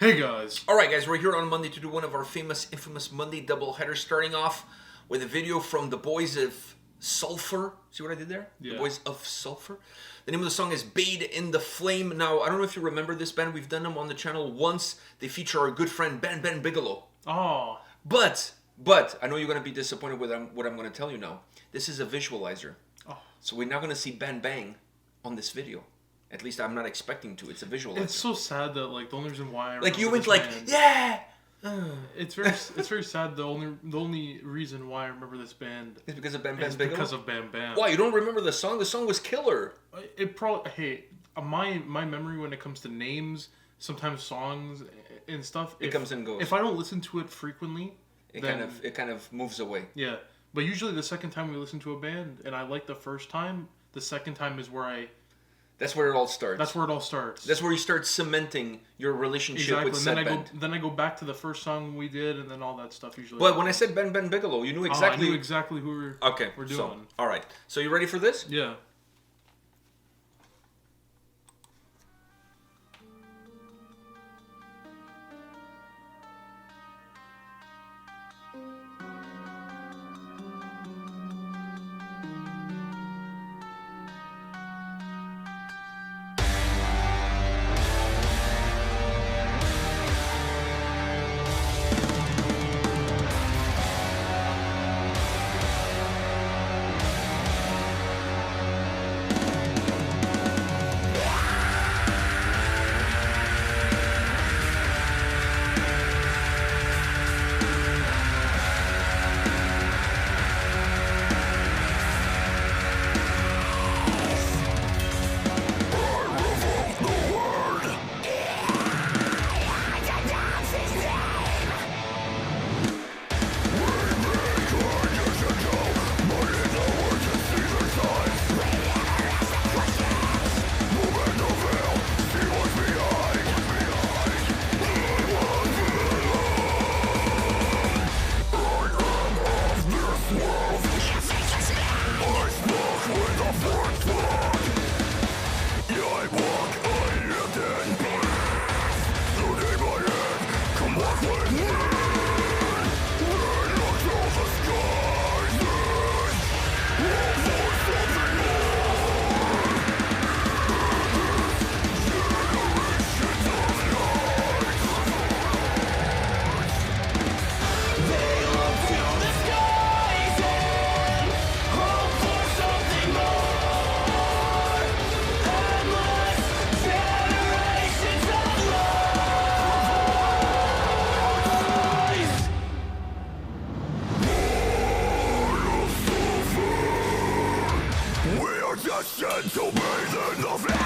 Hey guys! Alright guys, we're here on Monday to do one of our infamous Monday double headers, starting off with a video from the boys of Sulfur. See what I did there? Yeah. The boys of Sulfur. The name of the song is Bathe in the Flame. Now, I don't know if you remember this band. We've done them on the channel once. They feature our good friend Ben Bigelow. Oh. But, I know you're going to be disappointed with what I'm going to tell you now. This is a visualizer. Oh. So we're not going to see Ben Bang on this video. At least I'm not expecting to. It's a visualizer. It's so sad that the only reason why I like you went band, yeah. It's very sad. The only reason why I remember this band It's because of Bam is Bigelow? because of Bam Bam. Why, you don't remember the song? The song was killer. It probably my memory when it comes to names, sometimes songs and stuff. It comes and goes. If I don't listen to it frequently, It kind of moves away. Yeah, but usually the second time we listen to a band and I like the first time, the second time is where That's where it all starts. That's where it all starts. That's where you start cementing your relationship with said band. Then I go back to the first song we did, and then all that stuff usually. But when I said Ben Bigelow, you knew exactly. I knew exactly who we're doing. So, all right. So you ready for this? Yeah. Sent to bathe in the flame.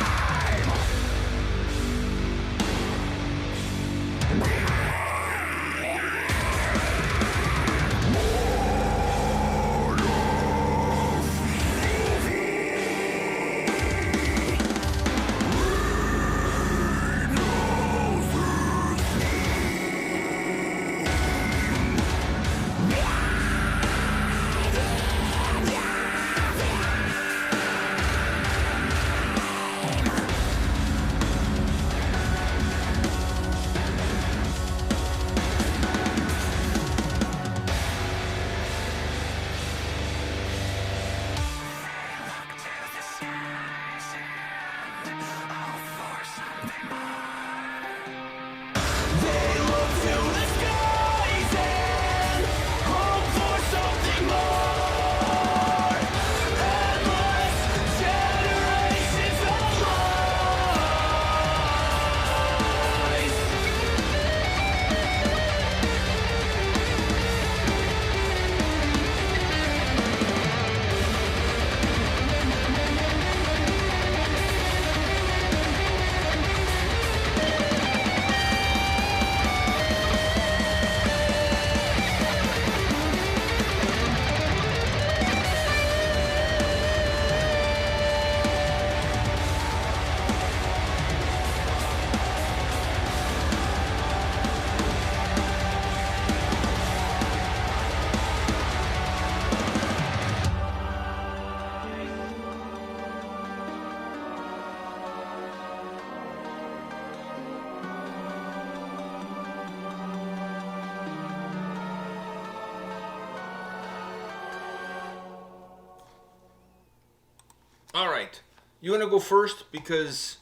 All right. You want to go first because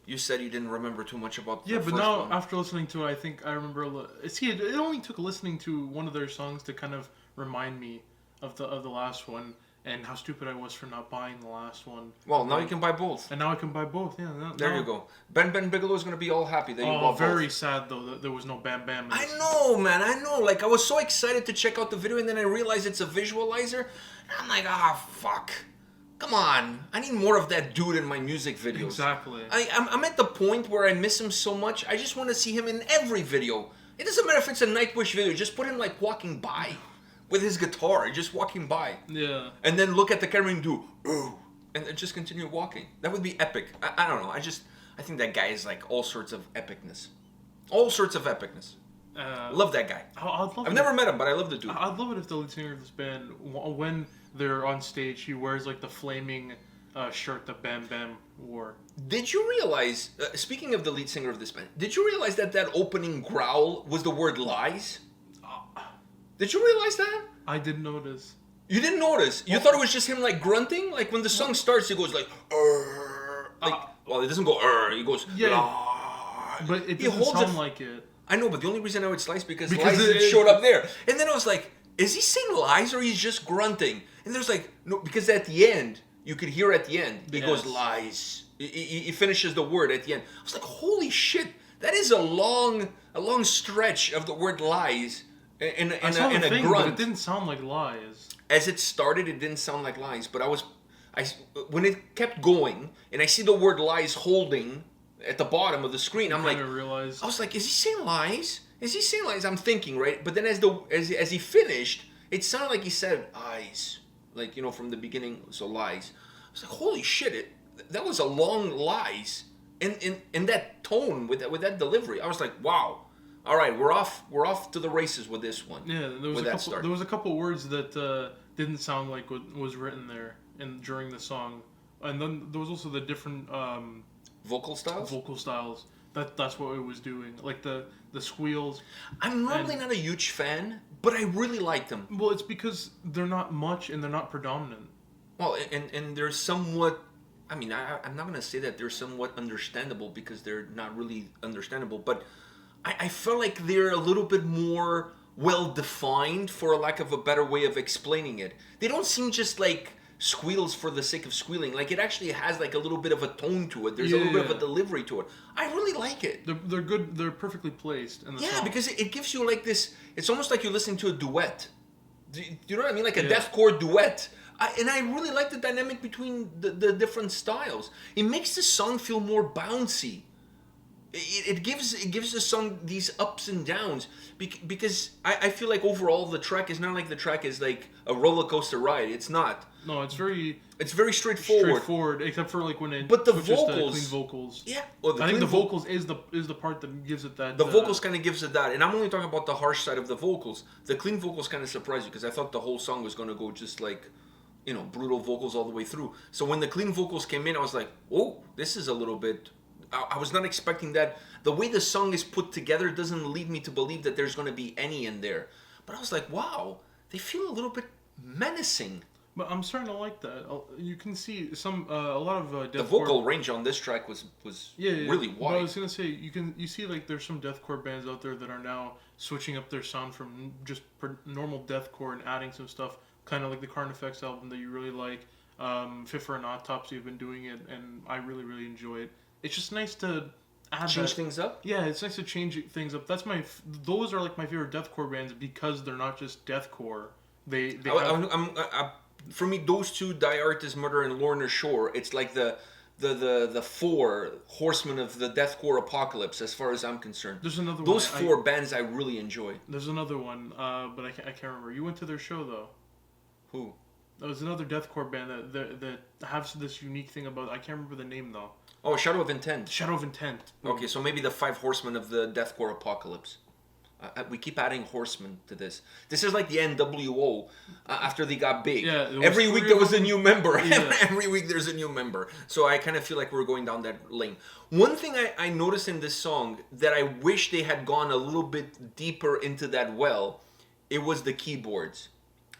you said you didn't remember too much about the Yeah, but first now one. after listening to it, I think I remember. See, it only took listening to one of their songs to kind of remind me of the last one and how stupid I was for not buying the last one. Well, now you can buy both. And now I can buy both. Yeah, There you go. Ben Bigelow is going to be all happy that you bought very both. sad though that there was no Bam Bam. I know, man. I know. Like, I was so excited to check out the video, and then I realized it's a visualizer. And I'm like, fuck. Come on. I need more of that dude in my music videos. Exactly. I'm at the point where I miss him so much. I just want to see him in every video. It doesn't matter if it's a Nightwish video. Just put him, like, walking by with his guitar. Just walking by. Yeah. And then look at the camera and do, ooh. And then just continue walking. That would be epic. I don't know. I think that guy is, like, all sorts of epicness. All sorts of epicness. Love that guy. I've never met him, but I love the dude. I'd love it if the lead singer of this band, when they're on stage, he wears like the flaming shirt that Bam Bam wore. Did you realize, speaking of the lead singer of this band, did you realize that opening growl was the word lies? Did you realize that? I didn't notice. You didn't notice? You thought it was just him like grunting? Like when the song starts, he goes like, well, it doesn't go, he goes, but it doesn't sound like it. I know, but the only reason I know it's lies because lies it showed up there. And then I was like, is he saying lies or he's just grunting? And there's like, no, because at the end, you could hear at the end, he goes lies. He finishes the word at the end. I was like, holy shit, that is a long stretch of the word lies in a grunt. But it didn't sound like lies. As it started, it didn't sound like lies, but when it kept going, and I see the word lies holding at the bottom of the screen, I'm like, I was like, is he saying lies? Is he saying lies? I'm thinking, right? But then as he finished, it sounded like he said eyes, like, from the beginning, so lies. I was like, holy shit, that was a long lies in that tone with that delivery. I was like, wow. All right, we're off to the races with this one. Yeah, there was a couple words that didn't sound like what was written there during the song, and then there was also the different vocal styles. That's what it was doing, like the squeals. I'm normally not a huge fan, but I really like them. Well, it's because they're not much and they're not predominant. Well, and they're somewhat. I mean, I'm not going to say that they're somewhat understandable because they're not really understandable, but I feel like they're a little bit more well-defined, for a lack of a better way of explaining it. They don't seem just like squeals for the sake of squealing. Like, it actually has like a little bit of a tone to it. There's a little bit of a delivery to it. I really like it. They're good. They're perfectly placed in the song. Because it gives you like this. It's almost like you're listening to a duet. Do you know what I mean? Like a deathcore duet. And I really like the dynamic between the different styles. It makes the song feel more bouncy. It gives the song these ups and downs because I feel like overall the track is not like the track is like a roller coaster ride. It's not. No, it's very straightforward. Except for like when it but the switches vocals, to clean vocals. Yeah, well, I think the vocals is the part that gives it that. The vocals kind of gives it that, and I'm only talking about the harsh side of the vocals. The clean vocals kind of surprised you because I thought the whole song was going to go just like, brutal vocals all the way through. So when the clean vocals came in, I was like, oh, this is a little bit. I was not expecting that. The way the song is put together doesn't lead me to believe that there's going to be any in there. But I was like, wow, they feel a little bit menacing. But I'm starting to like that. You can see a lot of the vocal range on this track was really wide. But I was gonna say you see like there's some deathcore bands out there that are now switching up their sound from just normal deathcore and adding some stuff, kind of like the Carnifex album that you really like. Fit for an Autopsy have been doing it, and I really really enjoy it. It's just nice to change things up. Yeah, it's nice to change things up. Those are like my favorite deathcore bands because they're not just deathcore. For me, those two, Die Artist Murder and Lorna Shore, it's like the four horsemen of the deathcore apocalypse, as far as I'm concerned. There's another one. Those four bands I really enjoy. There's another one, but I can't remember. You went to their show though. Who? There was another deathcore band that has this unique thing about. I can't remember the name though. Oh, Shadow of Intent. Shadow of Intent. Okay, so maybe the five horsemen of the deathcore apocalypse. We keep adding horsemen to this. This is like the NWO after they got big. Yeah, every week there was a new member. Yeah. Every week there's a new member. So I kind of feel like we're going down that lane. One thing I noticed in this song that I wish they had gone a little bit deeper into that well, it was the keyboards.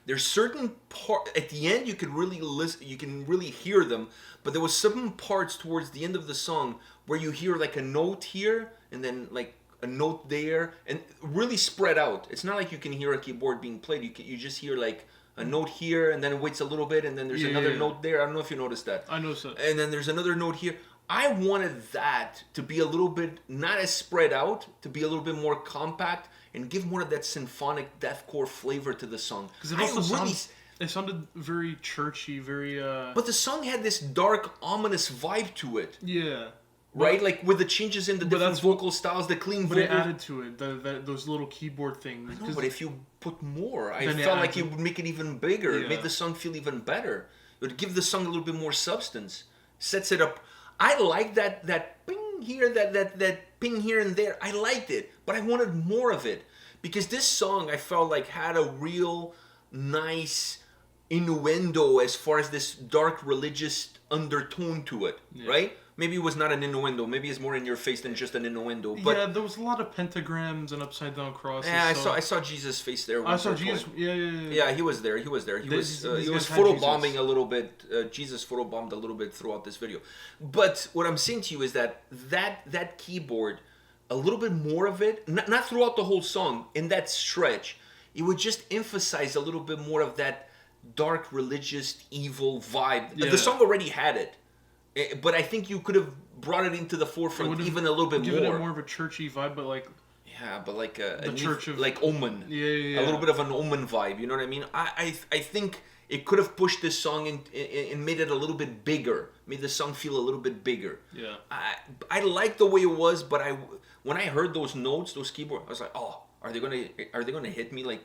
There's certain part at the end you could really listen, you can really hear them, but there was some parts towards the end of the song where you hear like a note here and then like a note there, and really spread out. It's not like you can hear a keyboard being played. You just hear like a note here, and then it waits a little bit, and then there's another note there. I don't know if you noticed that. I noticed that. And then there's another note here. I wanted that to be a little bit, not as spread out, to be a little bit more compact and give more of that symphonic deathcore flavor to the song. Because it also it sounded very churchy, very... But the song had this dark, ominous vibe to it. Yeah. Right? Like with the changes in the different vocal styles, the clean vocals. But it added to it, those little keyboard things. I know, but if you put more, I felt like it would make it even bigger. Yeah. It made the song feel even better. It would give the song a little bit more substance. Sets it up. I like that ping here, that ping here and there. I liked it, but I wanted more of it. Because this song, I felt like had a real nice innuendo as far as this dark religious undertone to it, right? Maybe it was not an innuendo. Maybe it's more in your face than just an innuendo. But yeah, there was a lot of pentagrams and upside down crosses. Yeah, I saw Jesus' face there. I saw Jesus. Yeah. Yeah, he was there. He was photobombing a little bit. Jesus photobombed a little bit throughout this video. But what I'm saying to you is that keyboard, a little bit more of it, not throughout the whole song, in that stretch, it would just emphasize a little bit more of that dark, religious, evil vibe. Yeah. The song already had it. But I think you could have brought it into the forefront even a little bit more. Given it more of a churchy vibe, but like... Yeah, but like a church of... Like Omen. Yeah. A little bit of an Omen vibe, you know what I mean? I think it could have pushed this song and made it a little bit bigger. Made the song feel a little bit bigger. Yeah. I liked the way it was, but when I heard those notes, those keyboard, I was like, oh, are they gonna hit me like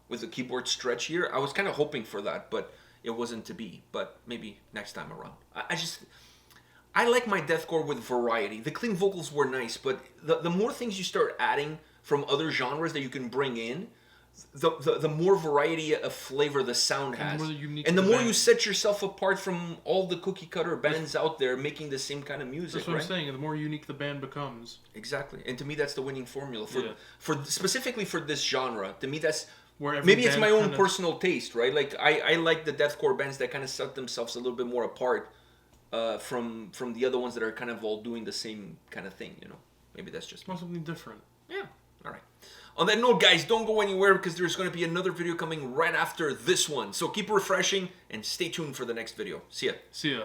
with the keyboard stretch here? I was kind of hoping for that, but it wasn't to be. But maybe next time around. I like my deathcore with variety. The clean vocals were nice, but the more things you start adding from other genres that you can bring in, the more variety of flavor the sound has. And the more you set yourself apart from all the cookie cutter bands out there making the same kind of music. That's what I'm saying. The more unique the band becomes. Exactly. And to me, that's the winning formula. For specifically for this genre, to me, that's... Where maybe it's my own personal taste, right? Like, I like the deathcore bands that kind of set themselves a little bit more apart from the other ones that are kind of all doing the same kind of thing, you know. Maybe that's just something different. Yeah. All right. On that note, guys, don't go anywhere because there's going to be another video coming right after this one. So keep refreshing and stay tuned for the next video. See ya. See ya.